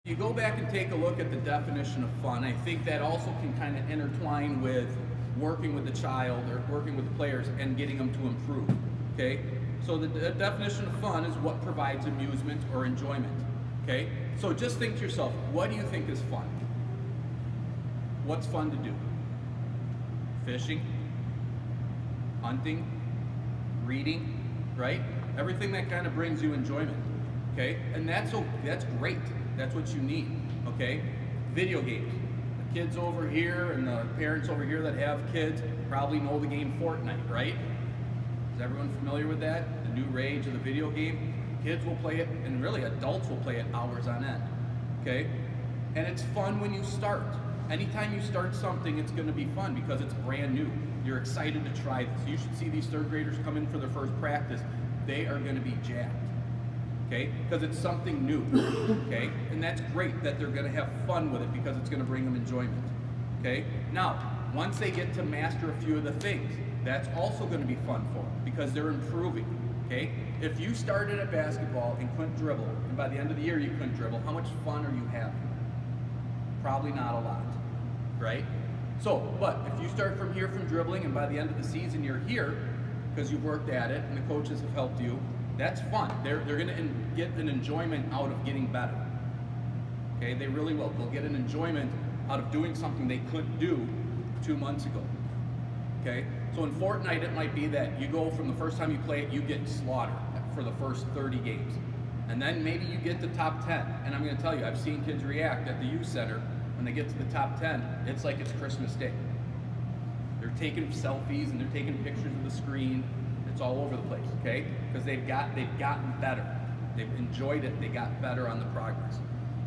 You go back and take a look at the definition of fun. I think that also can kind of intertwine with working with the child or working with the players and getting them to improve. Okay? So the definition of fun is what provides amusement or enjoyment. Okay? So just think to yourself, what do you think is fun? What's fun to do? Fishing, hunting, reading, right? Everything that kind of brings you enjoyment. Okay? And that's great. That's what you need, okay? Video games. The kids over here and the parents over here that have kids probably know the game Fortnite, right? Is everyone familiar with that? The new rage of the video game? Kids will play it, and really adults will play it hours on end, okay? And it's fun when you start. Anytime you start something, it's gonna be fun because it's brand new. You're excited to try this. You should see these third graders come in for their first practice. They are gonna be jacked. Okay, because it's something new, okay? And that's great that they're gonna have fun with it because it's gonna bring them enjoyment, okay? Now, once they get to master a few of the things, that's also gonna be fun for them because they're improving, okay? If you started at basketball and couldn't dribble, and by the end of the year you couldn't dribble, how much fun are you having? Probably not a lot, right? So, but if you start from here from dribbling and by the end of the season you're here because you've worked at it and the coaches have helped you, that's fun. They're going to get an enjoyment out of getting better. Okay, they really will. They'll get an enjoyment out of doing something they couldn't do 2 months ago. Okay, so in Fortnite it might be that you go from the first time you play it, you get slaughtered for the first 30 games. And then maybe you get to top 10. And I'm going to tell you, I've seen kids react at the youth center when they get to the top 10. It's like it's Christmas Day. They're taking selfies and they're taking pictures of the screen. It's all over the place, okay? Because they've gotten better. They've enjoyed it. They got better on the progress,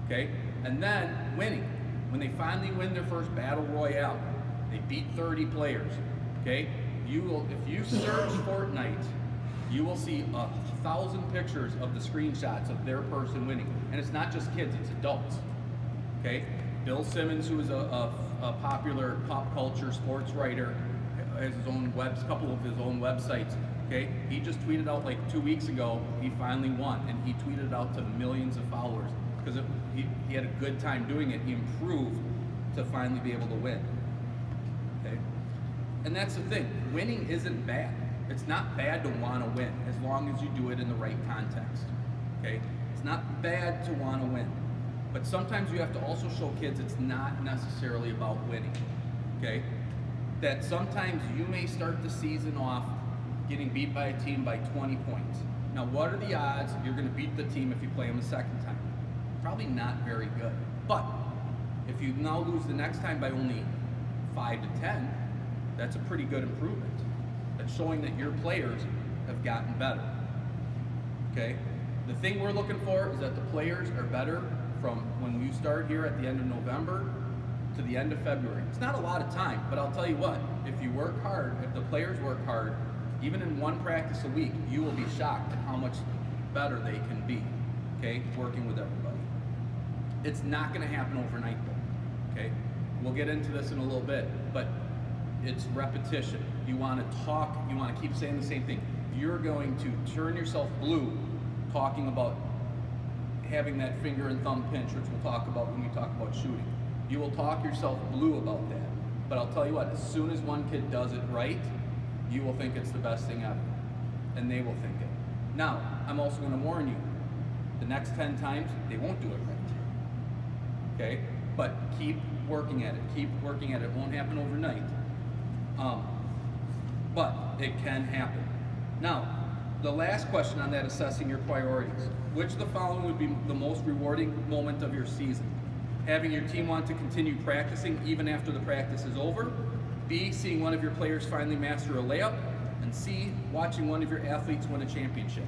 okay? And then winning. When they finally win their first battle royale, they beat 30 players, okay? You will, if you search Fortnite, you will see 1,000 pictures of the screenshots of their person winning. And it's not just kids, it's adults, okay? Bill Simmons, who is a popular pop culture sports writer, has his own couple of his own websites. Okay, he just tweeted out like 2 weeks ago, he finally won, and he tweeted it out to millions of followers because he had a good time doing it. He improved to finally be able to win. Okay, and that's the thing. Winning isn't bad. It's not bad to want to win as long as you do it in the right context. Okay, it's not bad to want to win, but sometimes you have to also show kids it's not necessarily about winning. Okay, that sometimes you may start the season off getting beat by a team by 20 points. Now, what are the odds you're going to beat the team if you play them a second time? Probably not very good. But if you now lose the next time by only 5 to 10, that's a pretty good improvement. That's showing that your players have gotten better. Okay? The thing we're looking for is that the players are better from when you start here at the end of November to the end of February. It's not a lot of time, but I'll tell you what, if you work hard, if the players work hard, even in one practice a week, you will be shocked at how much better they can be, okay, working with everybody. It's not going to happen overnight, though, okay? We'll get into this in a little bit, but it's repetition. You want to talk, you want to keep saying the same thing. You're going to turn yourself blue talking about having that finger and thumb pinch, which we'll talk about when we talk about shooting. You will talk yourself blue about that. But I'll tell you what, as soon as one kid does it right, you will think it's the best thing ever. And they will think it. Now, I'm also going to warn you, the next 10 times, they won't do it right. Okay? But keep working at it. Keep working at it. It won't happen overnight. But it can happen. Now, the last question on that, assessing your priorities. Which of the following would be the most rewarding moment of your season? Having your team want to continue practicing even after the practice is over. B, seeing one of your players finally master a layup. And C, watching one of your athletes win a championship.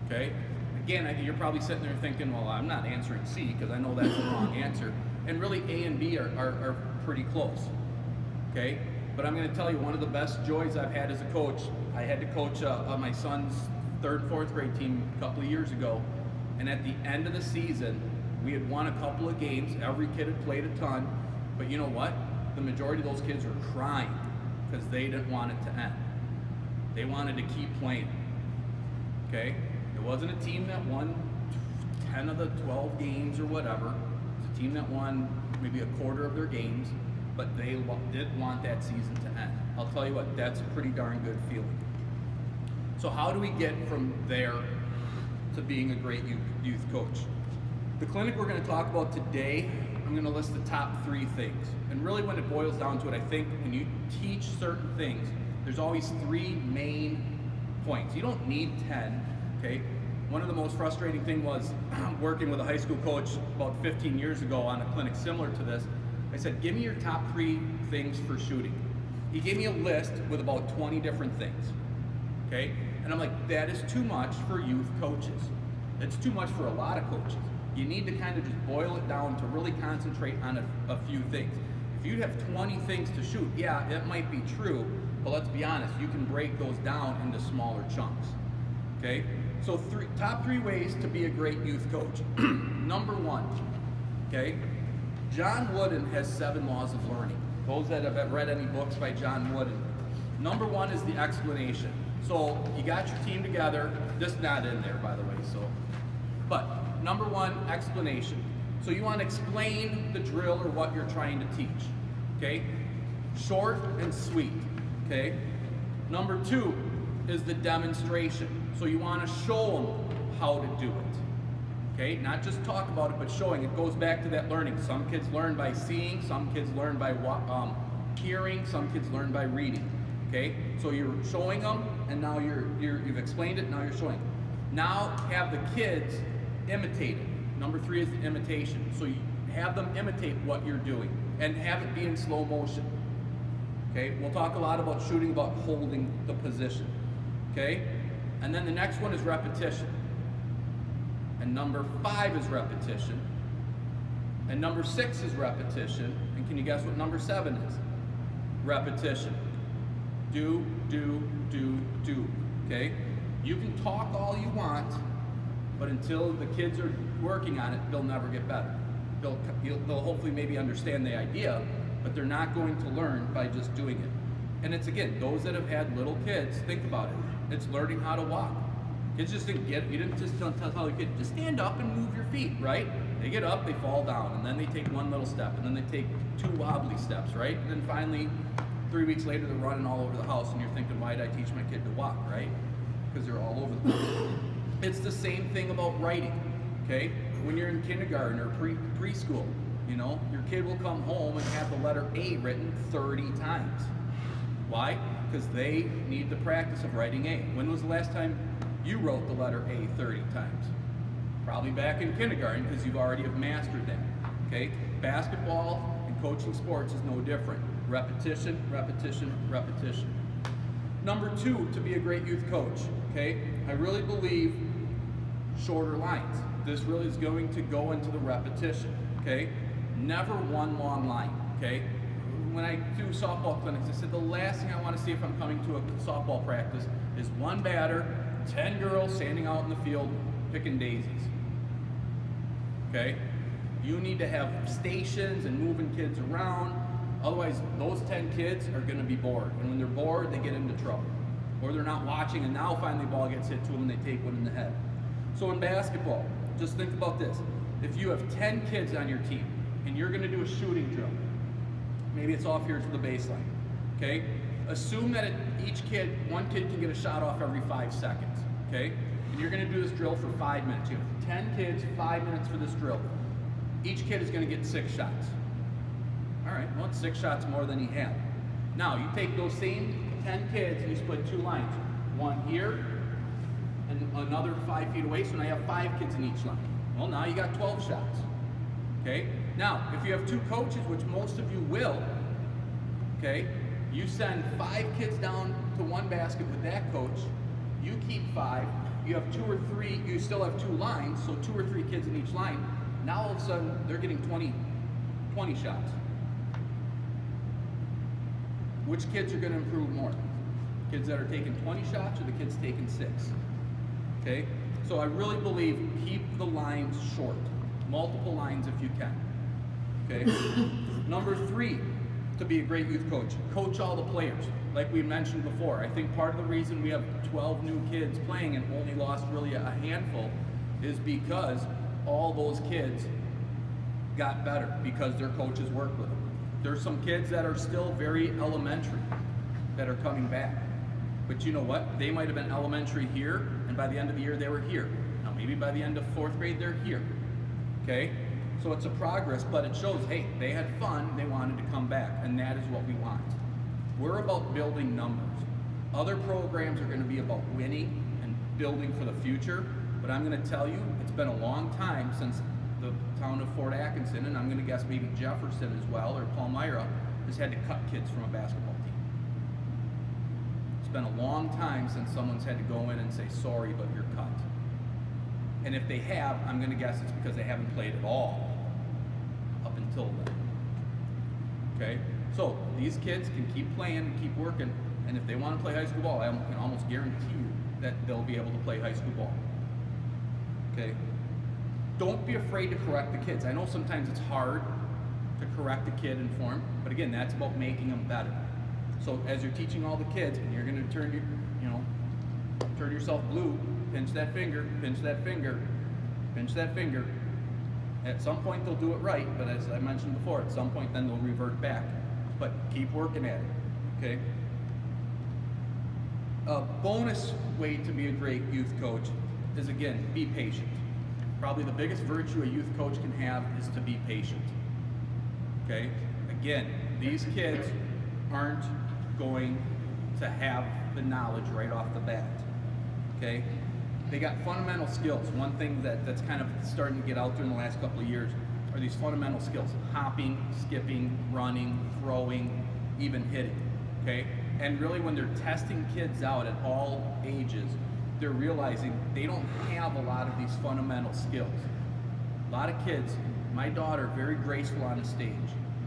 Okay? Again, you're probably sitting there thinking, well, I'm not answering C because I know that's the wrong answer. And really, A and B are pretty close. Okay? But I'm going to tell you, one of the best joys I've had as a coach, I had to coach my son's 3rd and 4th grade team a couple of years ago. And at the end of the season, we had won a couple of games. Every kid had played a ton. But you know what? The majority of those kids were crying because they didn't want it to end. They wanted to keep playing. Okay? It wasn't a team that won 10 of the 12 games or whatever. It's a team that won maybe a quarter of their games, but they didn't want that season to end. I'll tell you what, that's a pretty darn good feeling. So how do we get from there to being a great youth coach? The clinic we're going to talk about today, I'm going to list the top 3 things. And really when it boils down to it, I think when you teach certain things, there's always 3 main points. You don't need 10, okay? One of the most frustrating things was working with a high school coach about 15 years ago on a clinic similar to this. I said, give me your top 3 things for shooting. He gave me a list with about 20 different things, okay? And I'm like, that is too much for youth coaches. It's too much for a lot of coaches. You need to kind of just boil it down to really concentrate on a few things. If you have 20 things to shoot, yeah, it might be true, but let's be honest, you can break those down into smaller chunks, okay? So top 3 ways to be a great youth coach. Number 1, okay? John Wooden has 7 laws of learning. Those that have read any books by John Wooden. Number 1 is the explanation. So you got your team together. This is not in there, by the way. But number 1, explanation. So you want to explain the drill or what you're trying to teach. Okay? Short and sweet. Okay? Number 2 is the demonstration. So you want to show them how to do it. Okay? Not just talk about it, but showing. It goes back to that learning. Some kids learn by seeing. Some kids learn by hearing. Some kids learn by reading. Okay? So you're showing them, and now you've explained it, now you're showing. Now have the kids imitate it. Number 3 is the imitation. So you have them imitate what you're doing, and have it be in slow motion. Okay? We'll talk a lot about shooting, about holding the position. Okay? And then the next one is repetition. And number 5 is repetition. And number 6 is repetition. And can you guess what number 7 is? Repetition. Do, okay? You can talk all you want, but until the kids are working on it, they'll never get better. They'll hopefully maybe understand the idea, but they're not going to learn by just doing it. And it's, again, those that have had little kids, think about it. It's learning how to walk. Kids just didn't get it. You didn't just tell the kid, just stand up and move your feet, right? They get up, they fall down, and then they take 1 little step, and then they take 2 wobbly steps, right? And then finally, 3 weeks later, they're running all over the house, and you're thinking, why did I teach my kid to walk, right? Because they're all over the place. It's the same thing about writing, okay? When you're in kindergarten or preschool, you know, your kid will come home and have the letter A written 30 times. Why? Because they need the practice of writing A. When was the last time you wrote the letter A 30 times? Probably back in kindergarten, because you've already have mastered that, okay? Basketball and coaching sports is no different. Repetition, repetition, repetition. Number 2, to be a great youth coach, okay? I really believe shorter lines. This really is going to go into the repetition, okay? Never one long line, okay? When I do softball clinics, I said the last thing I want to see if I'm coming to a softball practice is 1 batter, 10 girls standing out in the field picking daisies, okay? You need to have stations and moving kids around. Otherwise, those 10 kids are going to be bored. And when they're bored, they get into trouble. Or they're not watching, and now finally the ball gets hit to them and they take one in the head. So in basketball, just think about this. If you have 10 kids on your team, and you're going to do a shooting drill, maybe it's off here to the baseline, okay? Assume that one kid can get a shot off every 5 seconds, okay? And you're going to do this drill for 5 minutes. You have 10 kids, 5 minutes for this drill. Each kid is going to get 6 shots. All right, well, it's 6 shots more than he had. Now, you take those same 10 kids and you split 2 lines. 1 here and another 5 feet away, so now you have 5 kids in each line. Well, now you got 12 shots, okay? Now, if you have 2 coaches, which most of you will, okay, you send 5 kids down to 1 basket with that coach, you keep 5, you have 2 or 3, you still have 2 lines, so 2 or 3 kids in each line. Now all of a sudden, they're getting 20 shots. Which kids are going to improve more? Kids that are taking 20 shots or the kids taking 6? Okay? So I really believe keep the lines short. Multiple lines if you can. Okay? Number 3, to be a great youth coach, coach all the players. Like we mentioned before, I think part of the reason we have 12 new kids playing and only lost really a handful is because all those kids got better because their coaches worked with them. There's some kids that are still very elementary that are coming back. But you know what? They might have been elementary here, and by the end of the year they were here. Now maybe by the end of 4th grade they're here. Okay? So it's a progress, but it shows, hey, they had fun, they wanted to come back, and that is what we want. We're about building numbers. Other programs are going to be about winning and building for the future, but I'm going to tell you, it's been a long time since the town of Fort Atkinson, and I'm going to guess maybe Jefferson as well, or Palmyra, has had to cut kids from a basketball team. It's been a long time since someone's had to go in and say, sorry, but you're cut. And if they have, I'm going to guess it's because they haven't played at all up until then. Okay? So these kids can keep playing and keep working, and if they want to play high school ball, I can almost guarantee you that they'll be able to play high school ball. Okay? Don't be afraid to correct the kids. I know sometimes it's hard to correct a kid in form, but again, that's about making them better. So as you're teaching all the kids, and you're going to turn yourself blue, pinch that finger, pinch that finger, pinch that finger. At some point they'll do it right, but as I mentioned before, at some point then they'll revert back. But keep working at it, okay? A bonus way to be a great youth coach is, again, be patient. Probably the biggest virtue a youth coach can have is to be patient, okay? Again, these kids aren't going to have the knowledge right off the bat, okay? They got fundamental skills. One thing that's kind of starting to get out there in the last couple of years are these fundamental skills: hopping, skipping, running, throwing, even hitting, okay? And really when they're testing kids out at all ages, they're realizing they don't have a lot of these fundamental skills. A lot of kids, my daughter, very graceful on the stage,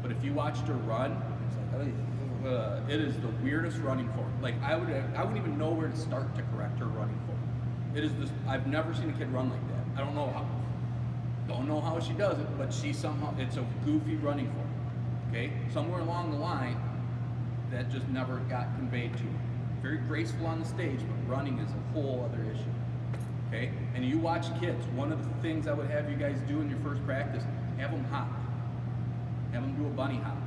but if you watched her run, it's like, it is the weirdest running form. Like I wouldn't even know where to start to correct her running form. It is this, I've never seen a kid run like that. I don't know how she does it, but she somehow, it's a goofy running form, okay? Somewhere along the line, that just never got conveyed to her. Very graceful on the stage, but running is a whole other issue, okay? And you watch kids, one of the things I would have you guys do in your first practice, have them hop. Have them do a bunny hop.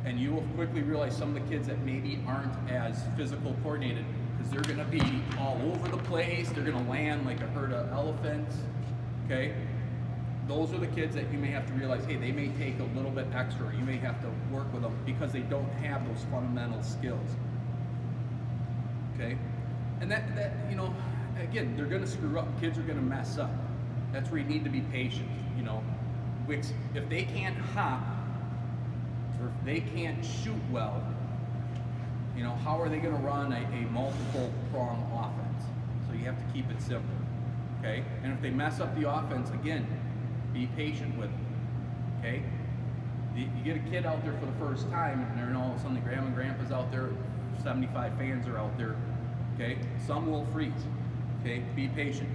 And you will quickly realize some of the kids that maybe aren't as physical coordinated, because they're gonna be all over the place, they're gonna land like a herd of elephants, okay? Those are the kids that you may have to realize, hey, they may take a little bit extra. You may have to work with them because they don't have those fundamental skills, okay? And that you know, again, they're gonna screw up. Kids are gonna mess up. That's where you need to be patient, you know? If they can't hop, or if they can't shoot well, you know, how are they going to run a multiple prong offense? So you have to keep it simple, okay? And if they mess up the offense, again, be patient with them, okay? You get a kid out there for the first time, and they're all of a sudden the grandma and grandpa's out there, 75 fans are out there, okay? Some will freeze, okay? Be patient.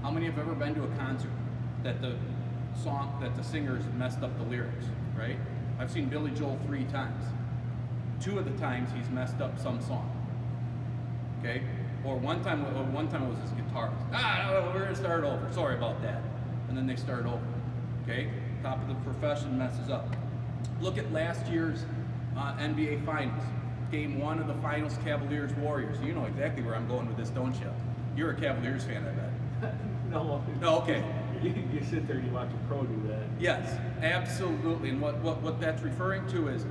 How many have ever been to a concert that the singers messed up the lyrics, right? I've seen Billy Joel 3 times. 2 of the times he's messed up some song, okay? Or one time it was his guitarist. We're gonna start over, sorry about that. And then they start over, okay? Top of the profession messes up. Look at last year's NBA Finals. Game 1 of the Finals, Cavaliers-Warriors. You know exactly where I'm going with this, don't you? You're a Cavaliers fan, I bet. No. No, okay. You sit there and you watch a pro do that. Yes, absolutely. And what that's referring to is,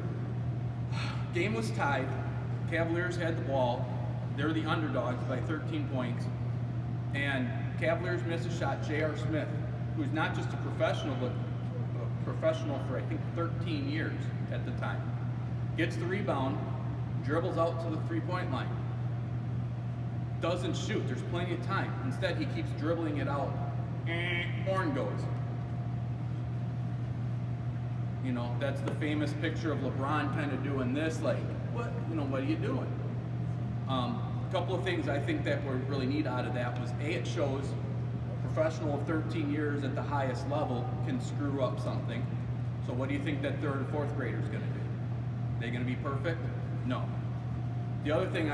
game was tied. Cavaliers had the ball. They're the underdogs by 13 points. And Cavaliers missed a shot. J.R. Smith, who's not just a professional, but a professional for, I think, 13 years at the time, gets the rebound, dribbles out to the three-point line. Doesn't shoot. There's plenty of time. Instead, he keeps dribbling it out. Horn goes. You know, that's the famous picture of LeBron kind of doing this, like, what are you doing? A couple of things I think that were really neat out of that was, A, it shows a professional of 13 years at the highest level can screw up something. So what do you think that 3rd and 4th grader is going to do? Are they going to be perfect? No. The other thing